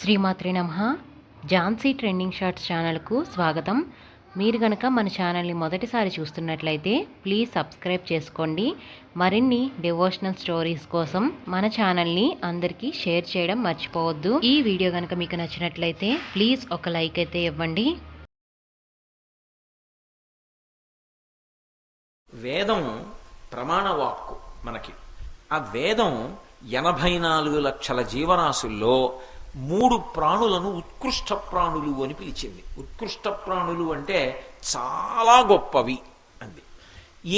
శ్రీమాత్రే నమః. Jhansi trending shorts ఛానల్కు స్వాగతం. మీరు గనక మన ఛానల్ని మొదటిసారి చూస్తున్నట్లయితే ప్లీజ్ సబ్స్క్రైబ్ చేసుకోండి. మరిన్ని డివోషనల్ స్టోరీస్ కోసం మన ఛానల్ని అందరికీ షేర్ చేయడం మర్చిపోవద్దు. ఈ వీడియో కనుక మీకు నచ్చినట్లయితే ప్లీజ్ ఒక లైక్ అయితే ఇవ్వండి. వేదం ప్రమాణవాక్కు మనకి. ఆ వేదం 84 లక్షల జీవరాశుల్లో 3 ప్రాణులను ఉత్కృష్ట ప్రాణులు అని పిలిచింది. ఉత్కృష్ట ప్రాణులు అంటే చాలా గొప్పవి అంది.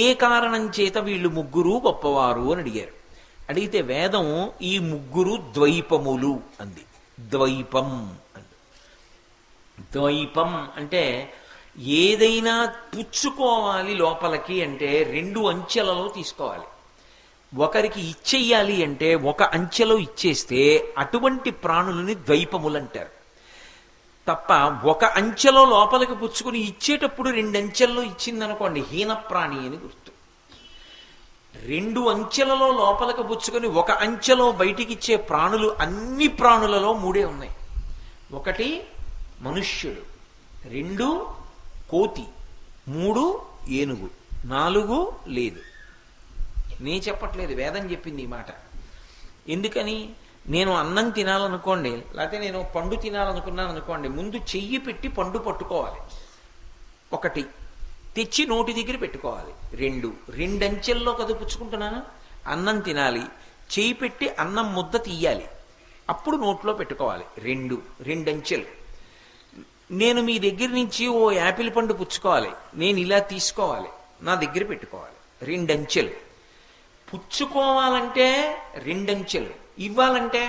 ఏ కారణం చేత వీళ్ళు ముగ్గురు గొప్పవారు అని అడిగారు. అడిగితే వేదం ఈ ముగ్గురు ద్వైపములు అంది. ద్వైపం అంది. ద్వైపం అంటే ఏదైనా పుచ్చుకోవాలి లోపలికి అంటే 2 అంచెలలో తీసుకోవాలి. ఒకరికి ఇచ్చేయాలి అంటే ఒక అంచెలో ఇచ్చేస్తే అటువంటి ప్రాణులని ద్వైపములు అంటారు. తప్ప ఒక అంచెలో లోపలికి పుచ్చుకుని ఇచ్చేటప్పుడు 2 అంచెల్లో ఇచ్చిందనుకోండి హీనప్రాణి అని గుర్తు. 2 అంచెలలో లోపలికి పుచ్చుకొని ఒక అంచెలో బయటికి ఇచ్చే ప్రాణులు అన్ని ప్రాణులలో 3 ఉన్నాయి. 1 మనుష్యుడు, 2 కోతి, 3 ఏనుగు, 4 లేదు. నేను చెప్పట్లేదు, వేదం చెప్పింది ఈ మాట. ఎందుకని? నేను అన్నం తినాలనుకోండి, లేకపోతే నేను పండు తినాలనుకున్నాను అనుకోండి, ముందు చెయ్యి పెట్టి పండు పట్టుకోవాలి. 1 తెచ్చి నోటి దగ్గర పెట్టుకోవాలి. 2 అంచెల్లో కదుపుచ్చుకుంటున్నాను. అన్నం తినాలి, చెయ్యి పెట్టి అన్నం ముద్ద తీయాలి, అప్పుడు నోట్లో పెట్టుకోవాలి. 2 అంచెలు. నేను మీ దగ్గర నుంచి ఓ యాపిల్ పండు పుచ్చుకోవాలి, నేను ఇలా తీసుకోవాలి, నా దగ్గర పెట్టుకోవాలి. 2 అంచెలు. పుచ్చుకోవాలంటే 2 అంచెలు, ఇవ్వాలంటే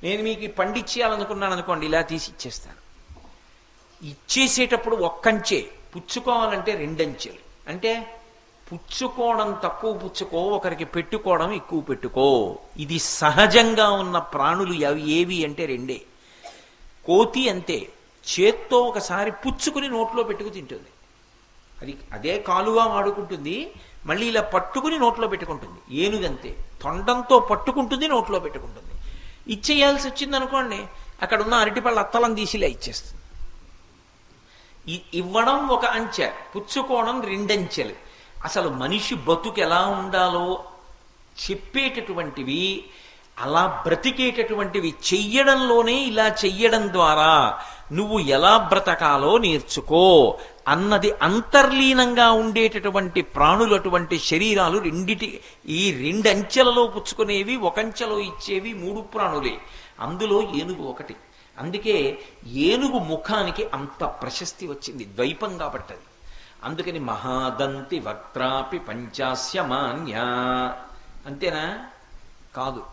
నేను మీకు పండు ఇచ్చేయాలనుకున్నాను అనుకోండి, ఇలా తీసి ఇచ్చేస్తాను. ఇచ్చేసేటప్పుడు 1 అంచె, పుచ్చుకోవాలంటే 2 అంచెలు. అంటే పుచ్చుకోవడం తక్కువ పుచ్చుకో, ఒకరికి పెట్టుకోవడం ఎక్కువ పెట్టుకో. ఇది సహజంగా ఉన్న ప్రాణులు ఏవి అంటే 2. కోతి అంతే, చేత్తో ఒకసారి పుచ్చుకుని నోట్లో పెట్టుకు తింటుంది. అదే కాలుగా వాడుకుంటుంది, మళ్ళీ ఇలా పట్టుకుని నోట్లో పెట్టుకుంటుంది. ఏనుగంతే, తొండంతో పట్టుకుంటుంది, నోట్లో పెట్టుకుంటుంది. ఇచ్చేయాల్సి వచ్చింది అనుకోండి, అక్కడ ఉన్న అరటిపళ్ళ అత్తలం తీసి ఇలా ఇచ్చేస్తుంది. ఇవ్వడం 1 అంచె, పుచ్చుకోవడం 2 అంచెలు. అసలు మనిషి బతుకు ఎలా ఉండాలో చెప్పేటటువంటివి, అలా బ్రతికేటటువంటివి చెయ్యడంలోనే. ఇలా చెయ్యడం ద్వారా నువ్వు ఎలా బ్రతకాలో నేర్చుకో అన్నది అంతర్లీనంగా ఉండేటటువంటి ప్రాణులు. అటువంటి శరీరాలు ఈ 2 అంచెలలో పుచ్చుకునేవి, 1 అంచెలో ఇచ్చేవి 3 ప్రాణులే. అందులో ఏనుగు 1. అందుకే ఏనుగు ముఖానికి అంత ప్రశస్తి వచ్చింది, ద్వైపం కాబట్టది. అందుకని మహాదంతి వక్త్రాపి పంచాస్య మాన్య. అంతేనా? కాదు.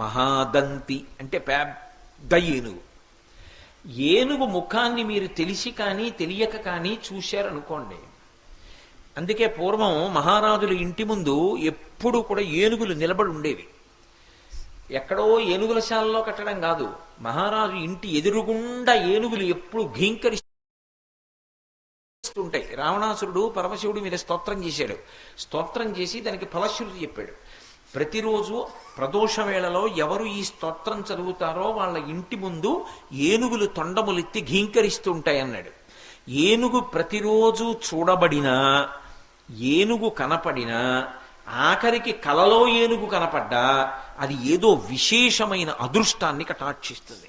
మహాదంతి అంటే పెద్ద ఏనుగు. ఏనుగు ముఖాన్ని మీరు తెలిసి కానీ తెలియక కానీ చూశారనుకోండి. అందుకే పూర్వం మహారాజుల ఇంటి ముందు ఎప్పుడు కూడా ఏనుగులు నిలబడి ఉండేవి. ఎక్కడో ఏనుగుల శాలలో కట్టడం కాదు, మహారాజు ఇంటి ఎదురుగుండా ఏనుగులు ఎప్పుడు ఘీంకరిస్తుంటాయి. రావణాసురుడు పరమశివుడి మీద స్తోత్రం చేశాడు. స్తోత్రం చేసి దానికి ఫలశ్రుతి చెప్పాడు. ప్రతిరోజు ప్రదోష వేళలో ఎవరు ఈ స్తోత్రం చదువుతారో వాళ్ళ ఇంటి ముందు ఏనుగులు తొండములెత్తి ఘీంకరిస్తుంటాయన్నాడు. ఏనుగు ప్రతిరోజు చూడబడినా, ఏనుగు కనపడినా, ఆఖరికి కలలో ఏనుగు కనపడ్డా అది ఏదో విశేషమైన అదృష్టాన్ని కటాక్షిస్తుంది.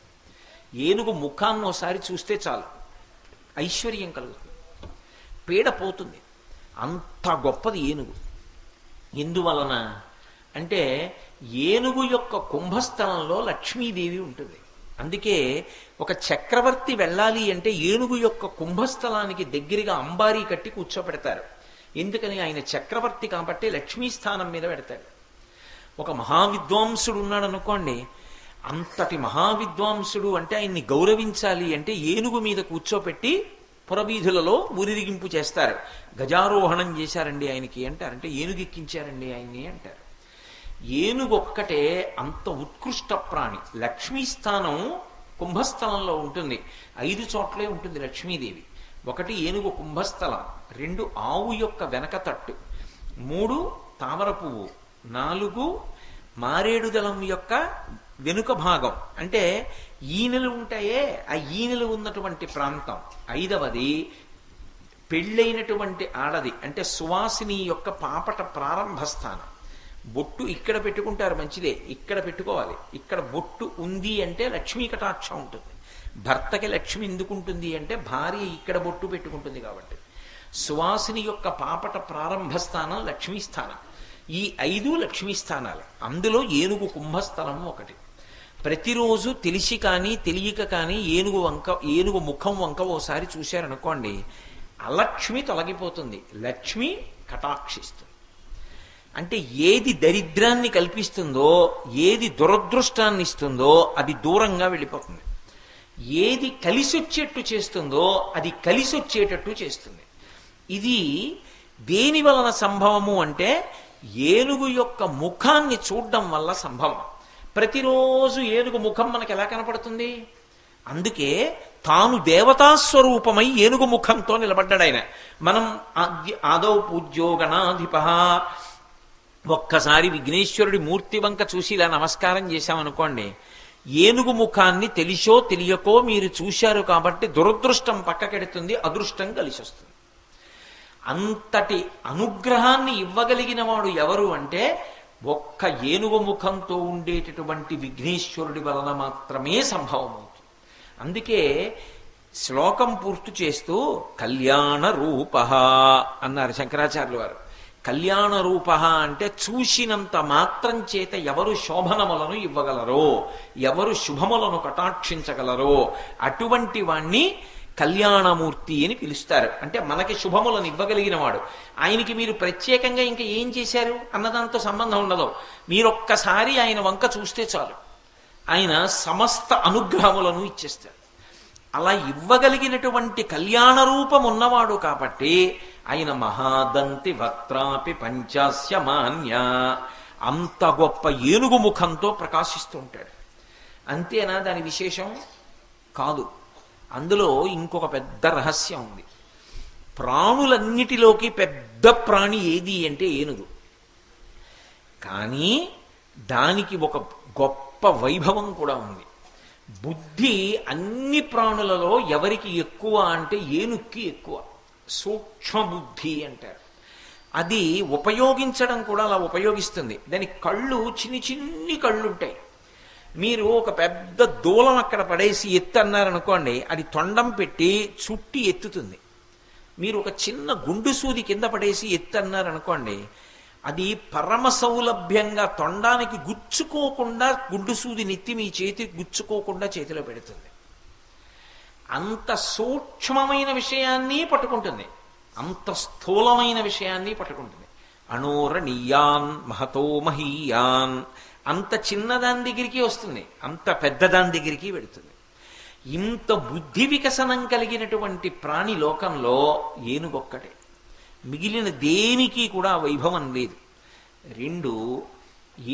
ఏనుగు ముఖాన్ని ఒకసారి చూస్తే చాలు, ఐశ్వర్యం కలుగుతుంది, పీడ పోతుంది. అంత గొప్పది ఏనుగు. ఎందువలన అంటే ఏనుగు యొక్క కుంభస్థలంలో లక్ష్మీదేవి ఉంటుంది. అందుకే ఒక చక్రవర్తి వెళ్ళాలి అంటే ఏనుగు యొక్క కుంభస్థలానికి దగ్గరగా అంబారీ కట్టి కూర్చోపెడతారు. ఎందుకని? ఆయన చక్రవర్తి కాబట్టి లక్ష్మీ స్థానం మీద పెడతాడు. ఒక మహావిద్వాంసుడు ఉన్నాడు అనుకోండి, అంతటి మహావిద్వాంసుడు అంటే ఆయన్ని గౌరవించాలి అంటే ఏనుగు మీద కూర్చోపెట్టి పురవీధులలో ఊరిరిగింపు చేస్తారు. గజారోహణం చేశారండి ఆయనకి అంటారంటే ఏనుగెక్కించారండి ఆయన్ని అంటారు. ఏనుగు ఒక్కటే అంత ఉత్కృష్ట ప్రాణి. లక్ష్మీస్థానం కుంభస్థలంలో ఉంటుంది. 5 చోట్లే ఉంటుంది లక్ష్మీదేవి. 1 ఏనుగు కుంభస్థలం, 2 ఆవు యొక్క వెనక తట్టు, 3 తామర పువ్వు, 4 మారేడు దళం యొక్క వెనుక భాగం అంటే ఈనెలు ఉంటాయే, ఆ ఈనెలు ఉన్నటువంటి ప్రాంతం. ఐదవది పెళ్ళైనటువంటి ఆడది అంటే సువాసిని యొక్క పాపట ప్రారంభ స్థానం. బొట్టు ఇక్కడ పెట్టుకుంటారు, మంచిదే, ఇక్కడ పెట్టుకోవాలి. ఇక్కడ బొట్టు ఉంది అంటే లక్ష్మీ కటాక్షం ఉంటుంది. భర్తకి లక్ష్మి ఎందుకు ఉంటుంది అంటే భార్య ఇక్కడ బొట్టు పెట్టుకుంటుంది కాబట్టి. సువాసిని యొక్క పాపట ప్రారంభ స్థానం లక్ష్మీ స్థానం. ఈ 5 లక్ష్మీ స్థానాలు. అందులో ఏనుగు కుంభస్థలం ఒకటి. ప్రతిరోజు తెలిసి కానీ తెలియక కానీ ఏనుగు ముఖం వంక ఓసారి చూశారనుకోండి, అలక్ష్మి తొలగిపోతుంది, లక్ష్మి కటాక్షిస్తుంది. అంటే ఏది దరిద్రాన్ని కల్పిస్తుందో, ఏది దురదృష్టాన్ని ఇస్తుందో అది దూరంగా వెళ్ళిపోతుంది. ఏది కలిసొచ్చేట్టు చేస్తుందో అది కలిసొచ్చేటట్టు చేస్తుంది. ఇది దేని వలన సంభవము అంటే ఏనుగు యొక్క ముఖాన్ని చూడడం వల్ల సంభవం. ప్రతిరోజు ఏనుగు ముఖం మనకు ఎలా కనపడుతుంది? అందుకే తాను దేవతాస్వరూపమై ఏనుగు ముఖంతో నిలబడ్డాడు ఆయన. మనం ఆదౌ పూజ్యో గణాధిప, ఒక్కసారి విఘ్నేశ్వరుడి మూర్తి వంక చూసి ఇలా నమస్కారం చేశామనుకోండి, ఏనుగు ముఖాన్ని తెలిసో తెలియకో మీరు చూశారు కాబట్టి దురదృష్టం పక్కకెడుతుంది, అదృష్టం కలిసి వస్తుంది. అంతటి అనుగ్రహాన్ని ఇవ్వగలిగిన వాడు ఎవరు అంటే ఒక్క ఏనుగు ముఖంతో ఉండేటటువంటి విఘ్నేశ్వరుడి వలన మాత్రమే సంభవం అవుతుంది. అందుకే శ్లోకం పూర్తి చేస్తూ కళ్యాణ రూప అన్నారు శంకరాచార్యులు వారు. కళ్యాణ రూప అంటే చూసినంత మాత్రం చేత ఎవరు శోభనములను ఇవ్వగలరో, ఎవరు శుభములను కటాక్షించగలరో అటువంటి వాణ్ణి కళ్యాణమూర్తి అని పిలుస్తారు. అంటే మనకి శుభములను ఇవ్వగలిగిన వాడు. ఆయనకి మీరు ప్రత్యేకంగా ఇంకా ఏం చేశారు అన్నదాంతో సంబంధం ఉండదు. మీరొక్కసారి ఆయన వంక చూస్తే చాలు, ఆయన సమస్త అనుగ్రహములను ఇచ్చేస్తారు. అలా ఇవ్వగలిగినటువంటి కళ్యాణ రూపం ఉన్నవాడు కాబట్టి ఆయన మహాదంతి వక్త్రాపి పంచాస్య మాన్య, అంత గొప్ప ఏనుగు ముఖంతో ప్రకాశిస్తూ ఉంటాడు. అంతేనా దాని విశేషం? కాదు. అందులో ఇంకొక పెద్ద రహస్యం ఉంది. ప్రాణులన్నిటిలోకి పెద్ద ప్రాణి ఏది అంటే ఏనుగు. కానీ దానికి ఒక గొప్ప వైభవం కూడా ఉంది. బుద్ధి అన్ని ప్రాణులలో ఎవరికి ఎక్కువ అంటే ఏనుక్కి ఎక్కువ. సూక్ష్మ బుద్ధి అంటారు. అది ఉపయోగించడం కూడా అలా ఉపయోగిస్తుంది. దాని కళ్ళు చిన్ని చిన్ని కళ్ళు ఉంటాయి. మీరు ఒక పెద్ద దూలం అక్కడ పడేసి ఎత్తు అన్నారనుకోండి, అది తొండం పెట్టి చుట్టి ఎత్తుతుంది. మీరు ఒక చిన్న గుండు సూది కింద పడేసి ఎత్తు అన్నారనుకోండి, అది పరమ సౌలభ్యంగా తొండానికి గుచ్చుకోకుండా గుండు సూది నెత్తి మీ చేతి గుచ్చుకోకుండా చేతిలో పెడుతుంది. అంత సూక్ష్మమైన విషయాన్ని పట్టుకుంటుంది, అంత స్థూలమైన విషయాన్ని పట్టుకుంటుంది. అణోరణీయాన్ మహతో మహీయాన్, అంత చిన్నదాని దగ్గరికి వస్తుంది, అంత పెద్దదాని దగ్గరికి వెడుతుంది. ఇంత బుద్ధి వికసనం కలిగినటువంటి ప్రాణి లోకంలో ఏనుగొక్కటే. మిగిలిన దేనికి కూడా వైభవం లేదు. 2,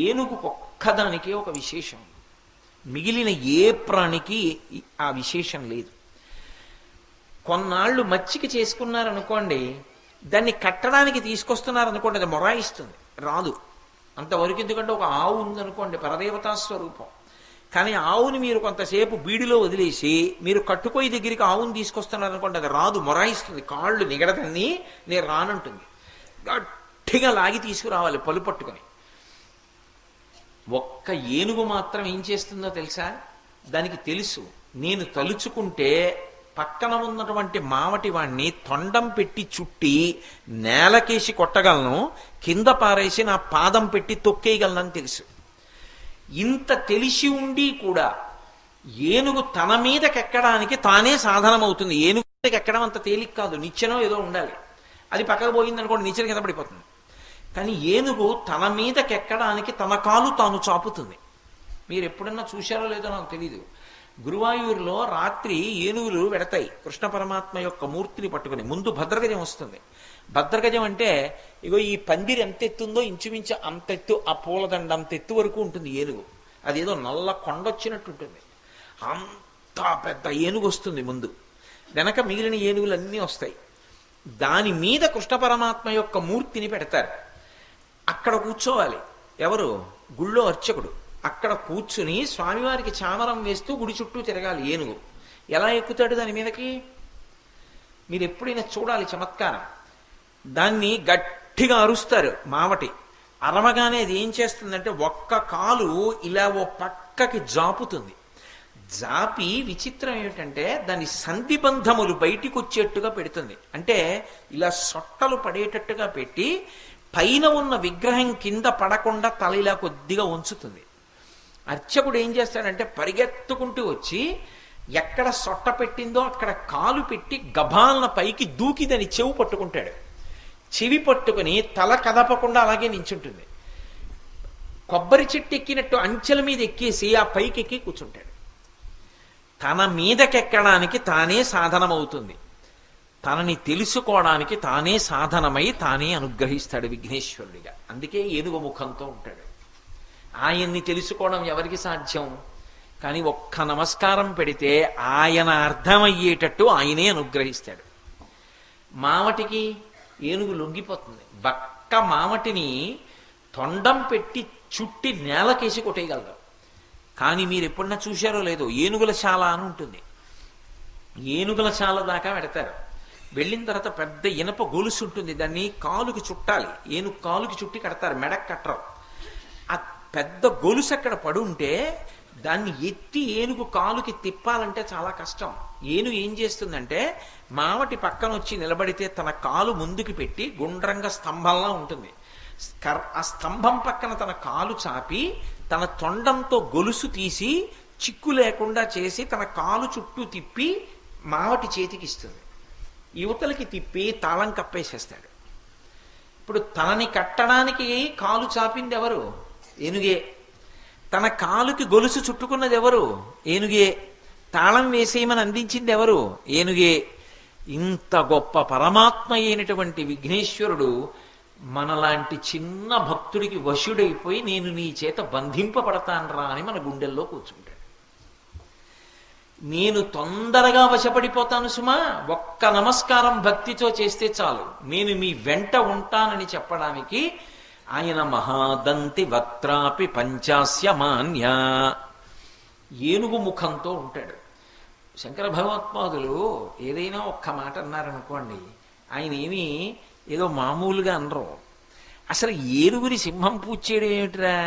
ఏనుగుకొక్కదానికే ఒక విశేషం, మిగిలిన ఏ ప్రాణికి ఆ విశేషం లేదు. కొన్నాళ్ళు మచ్చిక చేసుకున్నారనుకోండి, దాన్ని కట్టడానికి తీసుకొస్తున్నారనుకోండి, అది మొరాయిస్తుంది, రాదు. అంతవరకు ఎందుకంటే ఒక ఆవు ఉందనుకోండి, పరదేవతా స్వరూపం. కానీ ఆవుని మీరు కొంతసేపు బీడిలో వదిలేసి మీరు కట్టుకోయి దగ్గరికి ఆవుని తీసుకొస్తున్నారనుకోండి, అది రాదు, మొరాయిస్తుంది, కాళ్ళు నిగడదని నేను రానంటుంది. గట్టిగా లాగి తీసుకురావాలి పలు పట్టుకొని. ఒక్క ఏనుగు మాత్రం ఏం చేస్తుందో తెలుసా? దానికి తెలుసు, నేను తలుచుకుంటే పక్కన ఉన్నటువంటి మావటి వాణ్ణి తొండం పెట్టి చుట్టి నేలకేసి కొట్టగలను, కింద పారేసి నా పాదం పెట్టి తొక్కేయగలనని తెలుసు. ఇంత తెలిసి ఉండి కూడా ఏనుగు తన మీదకెక్కడానికి తానే సాధనమవుతుంది. ఏనుగు మీదకి ఎక్కడం అంత తేలిక కాదు, నిచ్చెనో ఏదో ఉండాలి. అది పక్కకు పోయిందనుకోండి, నిచ్చెన కింద పడిపోతుంది. కానీ ఏనుగు తన మీదకెక్కడానికి తన కాలు తాను చాపుతుంది. మీరు ఎప్పుడన్నా చూశారో లేదో నాకు తెలీదు, గురువాయూరులో రాత్రి ఏనుగులు వెడతాయి కృష్ణ పరమాత్మ యొక్క మూర్తిని పట్టుకుని. ముందు భద్రగజం వస్తుంది. భద్రగజం అంటే ఇగో ఈ పందిరి ఎంత ఎత్తుందో ఇంచుమించు అంత ఎత్తు, ఆ పూలదండ అంత ఎత్తు వరకు ఉంటుంది ఏనుగు. అదేదో నల్ల కొండొచ్చినట్టు ఉంటుంది. అంత పెద్ద ఏనుగు వస్తుంది ముందు, వెనక మిగిలిన ఏనుగులన్నీ వస్తాయి. దాని మీద కృష్ణ పరమాత్మ యొక్క మూర్తిని పెడతారు. అక్కడ కూర్చోవాలి ఎవరు? గుళ్ళో అర్చకుడు. అక్కడ కూర్చుని స్వామివారికి చామరం వేస్తూ గుడి చుట్టూ తిరగాలి ఏనుగు. ఎలా ఎక్కుతాడు దాని మీదకి? మీరు ఎప్పుడైనా చూడాలి చమత్కారం. దాన్ని గట్టిగా అరుస్తారు మావటి. అరవగానే అది ఏం చేస్తుందంటే ఒక్క కాలు ఇలా ఓ పక్కకి జాపుతుంది. జాపి విచిత్రం ఏమిటంటే దాని సంధిబంధములు బయటికి వచ్చేట్టుగా పెడుతుంది. అంటే ఇలా సొట్టలు పడేటట్టుగా పెట్టి పైన ఉన్న విగ్రహం కింద పడకుండా తల ఇలా కొద్దిగా ఉంచుతుంది. అర్చకుడు ఏం చేస్తాడంటే పరిగెత్తుకుంటూ వచ్చి ఎక్కడ సొట్ట పెట్టిందో అక్కడ కాలు పెట్టి గభాలన పైకి దూకి దాని చెవి పట్టుకుంటాడు. చెవి పట్టుకుని తల కదపకుండా అలాగే నించుంటుంది. కొబ్బరి చెట్టు ఎక్కినట్టు అంచెల మీద ఎక్కేసి ఆ పైకి ఎక్కి కూర్చుంటాడు. తన మీదకెక్కడానికి తానే సాధనమవుతుంది. తనని తెలుసుకోవడానికి తానే సాధనమై తానే అనుగ్రహిస్తాడు విఘ్నేశ్వరుడిగా. అందుకే ఏనుగు ముఖంతో ఉంటాడు. ఆయన్ని తెలుసుకోవడం ఎవరికి సాధ్యం? కానీ ఒక్క నమస్కారం పెడితే ఆయన అర్థమయ్యేటట్టు ఆయనే అనుగ్రహిస్తాడు. మావటికి ఏనుగు లొంగిపోతుంది. బక్క మావటిని తొండం పెట్టి చుట్టి నేలకేసి కొట్టేయగలదు. కానీ మీరు ఎప్పుడన్నా చూశారో లేదో, ఏనుగుల శాల అని ఉంటుంది. ఏనుగుల శాల దాకా పెడతారు. వెళ్ళిన తర్వాత పెద్ద ఇనప గొలుసు ఉంటుంది. దాన్ని కాలుకి చుట్టాలి. ఏనుగు కాలుకి చుట్టి కడతారు, మెడకు కట్టరు. ఆ పెద్ద గొలుసు అక్కడ పడుంటే దాన్ని ఎత్తి ఏనుగు కాలుకి తిప్పాలంటే చాలా కష్టం. ఏనుగు ఏం చేస్తుందంటే మావటి పక్కన వచ్చి నిలబడితే తన కాలు ముందుకు పెట్టి గుండ్రంగా స్తంభంలా ఉంటుంది. ఆ స్తంభం పక్కన తన కాలు చాపి తన తొండంతో గొలుసు తీసి చిక్కు లేకుండా చేసి తన కాలు చుట్టూ తిప్పి మావటి చేతికి ఇస్తుంది. యువతలకి తిప్పి తాళం కప్పేసేస్తాడు. ఇప్పుడు తనని కట్టడానికి కాలు చాపింది ఎవరు? ఏనుగే. తన కాలుకి గొలుసు చుట్టుకున్నది ఎవరు? ఏనుగే. తాళం వేసేయమని అందించింది ఎవరు? ఏనుగే. ఇంత గొప్ప పరమాత్మ అయినటువంటి విఘ్నేశ్వరుడు మనలాంటి చిన్న భక్తుడికి వశుడైపోయి నేను నీ చేత బంధింపబడతానరా అని మన గుండెల్లో కూర్చుంటాడు. నేను తొందరగా వశపడిపోతాను సుమా, ఒక్క నమస్కారం భక్తితో చేస్తే చాలు, నేను మీ వెంట ఉంటానని చెప్పడానికి ఆయన మహాదంతి వక్త్రాపి పంచాస్య మాన్య ఏనుగు ముఖంతో ఉంటాడు. శంకర భగవత్పాదులు ఏదైనా ఒక్క మాట అన్నారనుకోండి, ఆయన ఏమీ ఏదో మామూలుగా అనరు. అసలు ఏనుగుని సింహం పూజ చేయడం ఏమిటిరా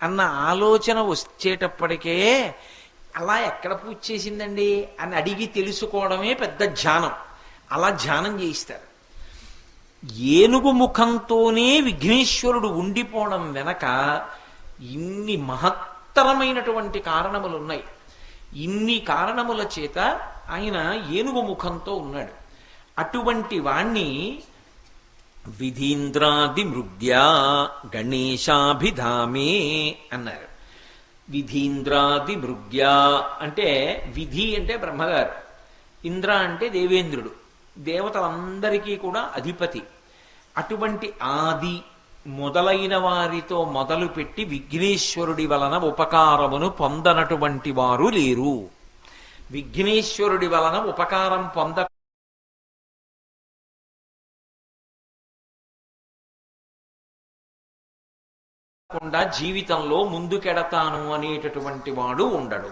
అన్న ఆలోచన వచ్చేటప్పటికే అలా ఎక్కడ పూజ చేసిందండి అని అడిగి తెలుసుకోవడమే పెద్ద ధ్యానం. అలా ధ్యానం చేయిస్తారు. ఏనుగు ముఖంతోనే విఘ్నేశ్వరుడు ఉండిపోవడం వెనక ఇన్ని మహత్తరమైనటువంటి కారణములు ఉన్నాయి. ఇన్ని కారణముల చేత ఆయన ఏనుగు ముఖంతో ఉన్నాడు. అటువంటి వాణ్ణి విధీంద్రాది మృగ్యా గణేశాభిధామే అన్నారు. విధీంద్రాది మృగ్యా అంటే విధి అంటే బ్రహ్మగారు, ఇంద్ర అంటే దేవేంద్రుడు, దేవతలందరికీ కూడా అధిపతి. అటువంటి ఆది మొదలైన వారితో మొదలుపెట్టి విఘ్నేశ్వరుడి వలన ఉపకారమును పొందనటువంటి వారు లేరు. విఘ్నేశ్వరుడి వలన ఉపకారం పొందకుండా జీవితంలో ముందుకెడతాను అనేటటువంటి వాడు ఉండడు.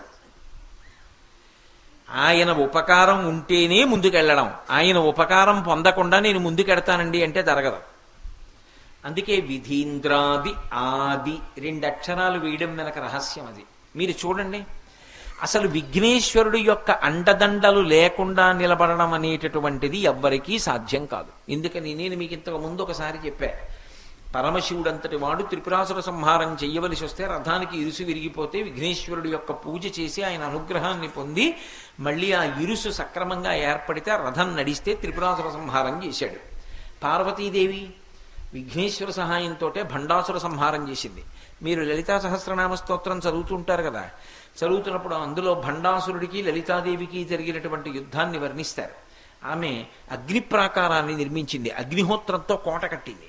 ఆయన ఉపకారం ఉంటేనే ముందుకెళ్ళడం. ఆయన ఉపకారం పొందకుండా నేను ముందుకెడతానండి అంటే జరగదు. అందుకే విధీంద్రాది ఆది 2 అక్షరాలు వేయడం వెనక రహస్యం అది. మీరు చూడండి, అసలు విఘ్నేశ్వరుడు యొక్క అండదండలు లేకుండా నిలబడడం అనేటటువంటిది ఎవ్వరికీ సాధ్యం కాదు. ఎందుకని నేను మీకు ఇంతకు ముందు ఒకసారి చెప్పా, పరమశివుడంతటి వాడు త్రిపురాసుర సంహారం చెయ్యవలసి వస్తే రథానికి ఇరుసు విరిగిపోతే విఘ్నేశ్వరుడు యొక్క పూజ చేసి ఆయన అనుగ్రహాన్ని పొంది మళ్ళీ ఆ ఇరుసు సక్రమంగా ఏర్పడితే రథం నడిస్తే త్రిపురాసుర సంహారం చేశాడు. పార్వతీదేవి విఘ్నేశ్వర సహాయంతో భండాసుర సంహారం చేసింది. మీరు లలితా సహస్రనామ స్తోత్రం చదువుతుంటారు కదా, చదువుతున్నప్పుడు అందులో భండాసురుడికి లలితాదేవికి జరిగినటువంటి యుద్ధాన్ని వర్ణిస్తారు. ఆమె అగ్ని ప్రాకారాన్ని నిర్మించింది, అగ్నిహోత్రంతో కోట కట్టింది.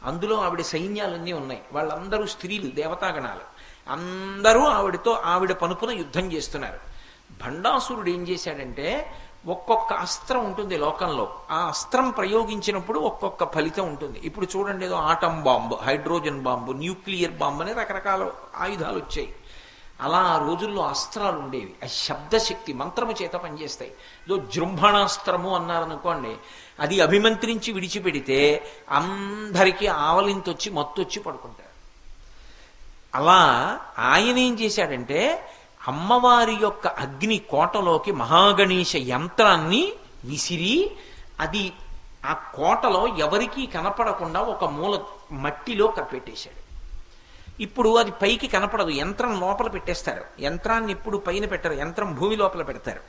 అందులో ఆవిడ సైన్యాలన్నీ ఉన్నాయి. వాళ్ళందరూ స్త్రీలు, దేవతాగణాలు, అందరూ ఆవిడ పనుపున యుద్ధం చేస్తున్నారు. భండాసురుడు ఏం చేశాడంటే, ఒక్కొక్క అస్త్రం ఉంటుంది లోకంలో, ఆ అస్త్రం ప్రయోగించినప్పుడు ఒక్కొక్క ఫలితం ఉంటుంది. ఇప్పుడు చూడండి, ఏదో atom bomb, hydrogen bomb, nuclear bomb అనే రకరకాల ఆయుధాలు వచ్చాయి. అలా ఆ రోజుల్లో అస్త్రాలు ఉండేవి. ఆ శబ్దశక్తి మంత్రము చేత పనిచేస్తాయి. ఏదో జృంభణాస్త్రము అన్నారనుకోండి, అది అభిమంత్రించి విడిచిపెడితే అందరికీ ఆవలింతొచ్చి మత్తొచ్చి పడుకుంటారు. అలా ఆయన ఏం చేశాడంటే అమ్మవారి యొక్క అగ్ని కోటలోకి మహాగణేశ యంత్రాన్ని విసిరి, అది ఆ కోటలో ఎవరికీ కనపడకుండా ఒక మూల మట్టిలో కప్పెట్టేశాడు. ఇప్పుడు అది పైకి కనపడదు, యంత్రం లోపల పెట్టేస్తారు. యంత్రాన్ని ఎప్పుడు పైన పెట్టరు, యంత్రం భూమి లోపల పెడతారు.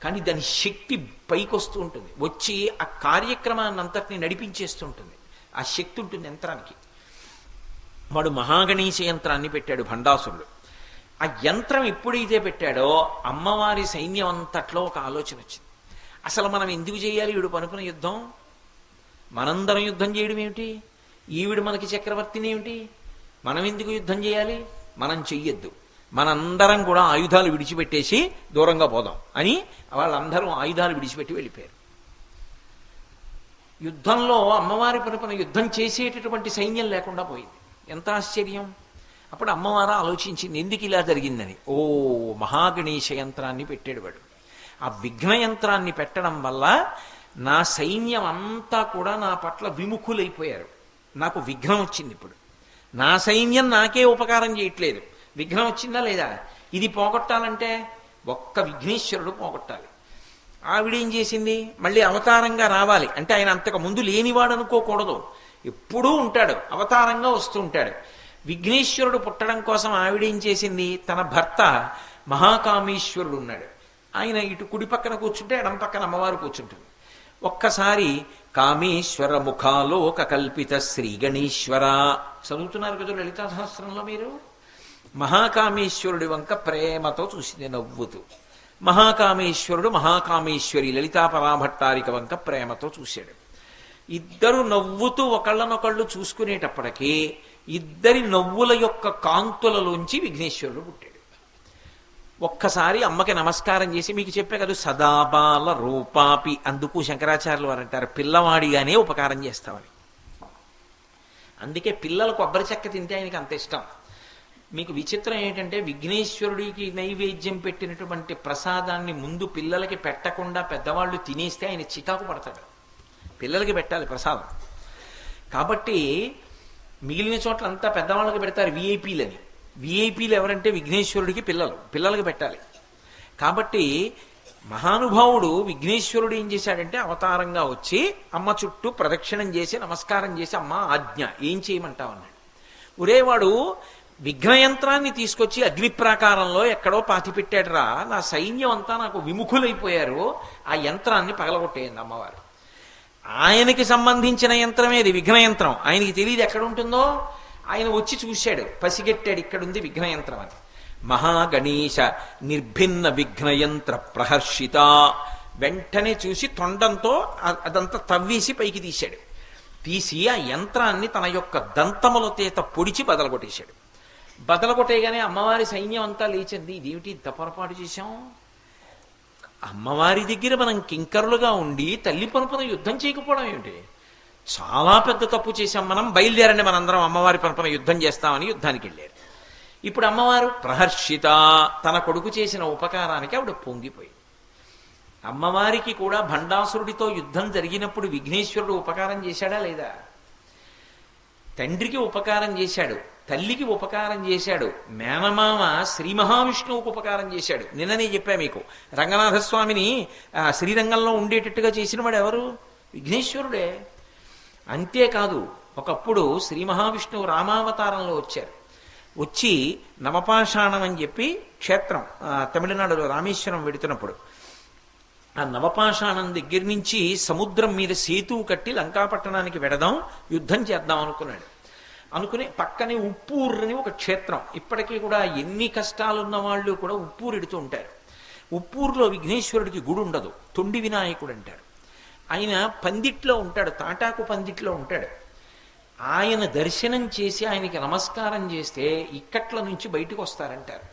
కానీ దాని శక్తి పైకి వస్తూ ఉంటుంది, వచ్చి ఆ కార్యక్రమాన్ని అంతటిని నడిపించేస్తూ ఉంటుంది. ఆ శక్తి ఉంటుంది యంత్రానికి. వాడు మహాగణేశ యంత్రాన్ని పెట్టాడు భండాసురుడు. ఆ యంత్రం ఎప్పుడైతే పెట్టాడో అమ్మవారి సైన్యం అంతట్లో ఒక ఆలోచన వచ్చింది. అసలు మనం ఎందుకు చేయాలి ఈవిడ పనుకున్న యుద్ధం? మనందరం యుద్ధం చేయడం ఏమిటి? ఈవిడ మనకి చక్రవర్తిని ఏమిటి? మనం ఎందుకు యుద్ధం చేయాలి? మనం చెయ్యొద్దు, మనందరం కూడా ఆయుధాలు విడిచిపెట్టేసి దూరంగా పోదాం అని వాళ్ళందరూ ఆయుధాలు విడిచిపెట్టి వెళ్ళిపోయారు. యుద్ధంలో అమ్మవారి పనుపన యుద్ధం చేసేటటువంటి సైన్యం లేకుండా పోయింది. ఎంత ఆశ్చర్యం! అప్పుడు అమ్మవారు ఆలోచించింది ఎందుకు ఇలా జరిగిందని. ఓ, మహాగణేశ యంత్రాన్ని పెట్టాడు వాడు. ఆ విఘ్న యంత్రాన్ని పెట్టడం వల్ల నా సైన్యం అంతా కూడా నా పట్ల విముఖులైపోయారు. నాకు విఘ్నం వచ్చింది. ఇప్పుడు నా సైన్యం నాకే ఉపకారం చేయట్లేదు. విఘ్నం వచ్చిందా లేదా? ఇది పోగొట్టాలంటే ఒక్క విఘ్నేశ్వరుడు పోగొట్టాలి. ఆవిడేం చేసింది? మళ్ళీ అవతారంగా రావాలి అంటే ఆయన అంతకు ముందు లేనివాడు అనుకోకూడదు, ఎప్పుడూ ఉంటాడు, అవతారంగా వస్తూ ఉంటాడు. విఘ్నేశ్వరుడు పుట్టడం కోసం ఆవిడేం చేసింది? తన భర్త మహాకామేశ్వరుడు ఉన్నాడు, ఆయన ఇటు కుడి పక్కన కూర్చుంటే ఎడం పక్కన అమ్మవారు కూర్చుంటుంది. ఒక్కసారి కామేశ్వర ముఖాలోక కల్పిత శ్రీ గణేశ్వర చదువుతున్నారు కదా లలితా సహస్రంలో మీరు. మహాకామేశ్వరుడి వంక ప్రేమతో చూసింది నవ్వుతూ. మహాకామేశ్వరుడు మహాకామేశ్వరి లలితా పరాభట్టారిక వంక ప్రేమతో చూశాడు. ఇద్దరు నవ్వుతూ ఒకళ్ళనొకళ్ళు చూసుకునేటప్పటికీ ఇద్దరి నవ్వుల యొక్క కాంతులలోంచి విఘ్నేశ్వరుడు పుట్టాడు. ఒక్కసారి అమ్మకి నమస్కారం చేసి, మీకు చెప్పే కదా సదాబాల రూపాపి, అందుకు శంకరాచార్యులు వారు అంటారు పిల్లవాడిగానే ఉపకారం చేస్తామని. అందుకే పిల్లలు కొబ్బరి చెక్క తింటే ఆయనకి అంత ఇష్టం. మీకు విచిత్రం ఏంటంటే విఘ్నేశ్వరుడికి నైవేద్యం పెట్టినటువంటి ప్రసాదాన్ని ముందు పిల్లలకి పెట్టకుండా పెద్దవాళ్ళు తినేస్తే ఆయన చికాకు పడతాడు. పిల్లలకి పెట్టాలి ప్రసాదం. కాబట్టి మిగిలిన చోట్ల అంతా పెద్దవాళ్ళకి పెడతారు విఐపీలని. విఐపీలు ఎవరంటే విఘ్నేశ్వరుడికి పిల్లలకి పెట్టాలి. కాబట్టి మహానుభావుడు విఘ్నేశ్వరుడు ఏం చేశాడంటే అవతారంగా వచ్చి అమ్మ చుట్టూ ప్రదక్షిణం చేసి నమస్కారం చేసి, అమ్మ ఆజ్ఞ, ఏం చేయమంటావు అన్నాడు. ఒరేవాడు విఘ్నయంత్రాన్ని తీసుకొచ్చి అగ్ని ప్రాకారంలో ఎక్కడో పాతి పెట్టాడురా, నా సైన్యం అంతా నాకు విముఖులైపోయారు, ఆ యంత్రాన్ని పగలగొట్టేయండి అమ్మవారు. ఆయనకి సంబంధించిన యంత్రమేది విఘ్నయంత్రం, ఆయనకి తెలియదు ఎక్కడ ఉంటుందో. ఆయన వచ్చి చూశాడు, పసిగెట్టాడు ఇక్కడుంది విఘ్నయంత్రం అని. మహాగణేశ నిర్భిన్న విఘ్నయంత్ర ప్రహర్షిత, వెంటనే చూసి తొండంతో అదంతా తవ్వేసి పైకి తీశాడు. తీసి ఆ యంత్రాన్ని తన యొక్క దంతముల చేత పొడిచి బదలగొట్టేశాడు. బదలగొట్టేయగానే అమ్మవారి సైన్యం అంతా లేచింది. ఇదేమిటి ఇంత పొరపాటు చేశాం? అమ్మవారి దగ్గర మనం కింకరులుగా ఉండి తల్లి పనుపన యుద్ధం చేయకపోవడం ఏమిటి? చాలా పెద్ద తప్పు చేశాం మనం, బయలుదేరండి మనందరం అమ్మవారి పనుపన యుద్ధం చేస్తామని యుద్ధానికి వెళ్ళారు. ఇప్పుడు అమ్మవారు ప్రహర్షిత, తన కొడుకు చేసిన ఉపకారానికి ఆవిడ పొంగిపోయింది. అమ్మవారికి కూడా భండాసురుడితో యుద్ధం జరిగినప్పుడు విఘ్నేశ్వరుడు ఉపకారం చేశాడా లేదా? తండ్రికి ఉపకారం చేశాడు, తల్లికి ఉపకారం చేశాడు, మేనమామ శ్రీ మహావిష్ణువుకు ఉపకారం చేశాడు. నిన్ననే చెప్పా మీకు, రంగనాథస్వామిని శ్రీరంగంలో ఉండేటట్టుగా చేసిన వాడు ఎవరు? విఘ్నేశ్వరుడే. అంతేకాదు, ఒకప్పుడు శ్రీ మహావిష్ణువు రామావతారంలో వచ్చారు. వచ్చి నవపాషాణం అని చెప్పి క్షేత్రం తమిళనాడులో రామేశ్వరం వెడుతున్నప్పుడు ఆ నవపాషాణం దగ్గర నుంచి సముద్రం మీద సేతువు కట్టి లంకాపట్టణానికి వెడదాం, యుద్ధం చేద్దాం అనుకున్నాడు. అనుకుని పక్కనే ఉప్పూరు అని ఒక క్షేత్రం, ఇప్పటికీ కూడా ఎన్ని కష్టాలున్న వాళ్ళు కూడా ఉప్పూరు ఎడుతూ ఉంటారు. ఉప్పూరులో విఘ్నేశ్వరుడికి గుడి ఉండదు, తొండి వినాయకుడు అంటారు. ఆయన పందిట్లో ఉంటాడు, తాటాకు పందిట్లో ఉంటాడు. ఆయన దర్శనం చేసి ఆయనకి నమస్కారం చేస్తే ఇక్కట్ల నుంచి బయటకు వస్తారంటారు.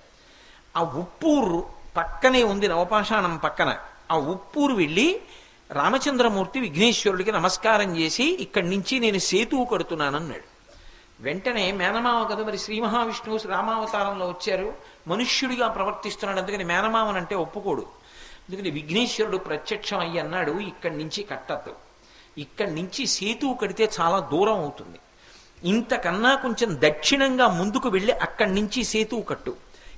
ఆ ఉప్పూరు పక్కనే ఉంది, నవపాషాణం పక్కన. ఆ ఉప్పూరు వెళ్ళి రామచంద్రమూర్తి విఘ్నేశ్వరుడికి నమస్కారం చేసి, ఇక్కడి నుంచి నేను సేతువు కడుతున్నానన్నాడు. వెంటనే మేనమామ కదా మరి శ్రీ మహావిష్ణువు రామావతారంలో వచ్చారు, మనుష్యుడిగా ప్రవర్తిస్తున్నాడు, అందుకని మేనమామనంటే ఒప్పుకోడు. అందుకని విఘ్నేశ్వరుడు ప్రత్యక్షం అయ్యి అన్నాడు, ఇక్కడి నుంచి కట్టద్దు, ఇక్కడి నుంచి సేతువు కడితే చాలా దూరం అవుతుంది, ఇంతకన్నా కొంచెం దక్షిణంగా ముందుకు వెళ్ళి అక్కడి నుంచి సేతువు కట్టు,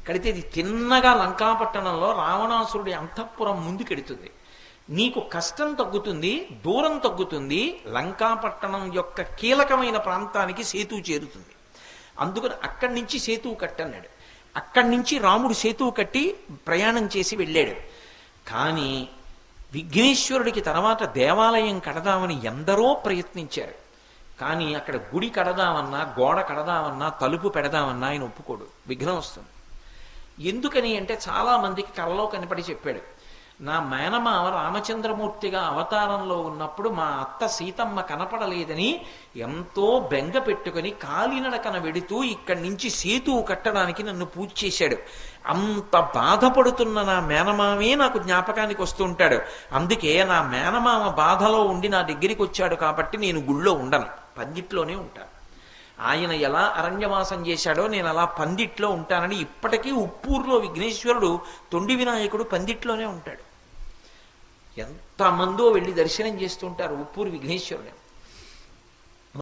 కడితే ఇది తిన్నగా లంకాపట్టణంలో రావణాసురుడి అంతఃపురం ముందుకెడుతుంది, నీకు కష్టం తగ్గుతుంది, దూరం తగ్గుతుంది, లంకాపట్టణం యొక్క కీలకమైన ప్రాంతానికి సేతువు చేరుతుంది, అందుకని అక్కడి నుంచి సేతువు కట్టన్నాడు. అక్కడి నుంచి రాముడు సేతువు కట్టి ప్రయాణం చేసి వెళ్ళాడు. కానీ విఘ్నేశ్వరుడికి తర్వాత దేవాలయం కడదామని ఎందరో ప్రయత్నించారు, కానీ అక్కడ గుడి కడదామన్నా, గోడ కడదామన్నా, తలుపు పెడదామన్నా ఆయన ఒప్పుకోడు, విఘ్నం వస్తుంది. ఎందుకని అంటే చాలా మందికి కలలో కనపడి చెప్పాడు, నా మేనమామ రామచంద్రమూర్తిగా అవతారంలో ఉన్నప్పుడు మా అత్త సీతమ్మ కనపడలేదని ఎంతో బెంగ పెట్టుకుని కాలినడకన వెడుతూ ఇక్కడి నుంచి సేతువు కట్టడానికి నన్ను పూజ చేశాడు, అంత బాధపడుతున్న నా మేనమామే నాకు జ్ఞాపకానికి వస్తూ ఉంటాడు, అందుకే నా మేనమామ బాధలో ఉండి నా దగ్గరికి వచ్చాడు కాబట్టి నేను గుళ్ళో ఉండను, పందిట్లోనే ఉంటాను. ఆయన ఎలా అరణ్యవాసం చేశాడో నేను అలా పందిట్లో ఉంటానని ఇప్పటికీ ఉప్పూరులో విఘ్నేశ్వరుడు, తొండి వినాయకుడు పందిట్లోనే ఉంటాడు. ఎంతమందో వెళ్ళి దర్శనం చేస్తుంటారు ఉప్పూరు విఘ్నేశ్వరుడు.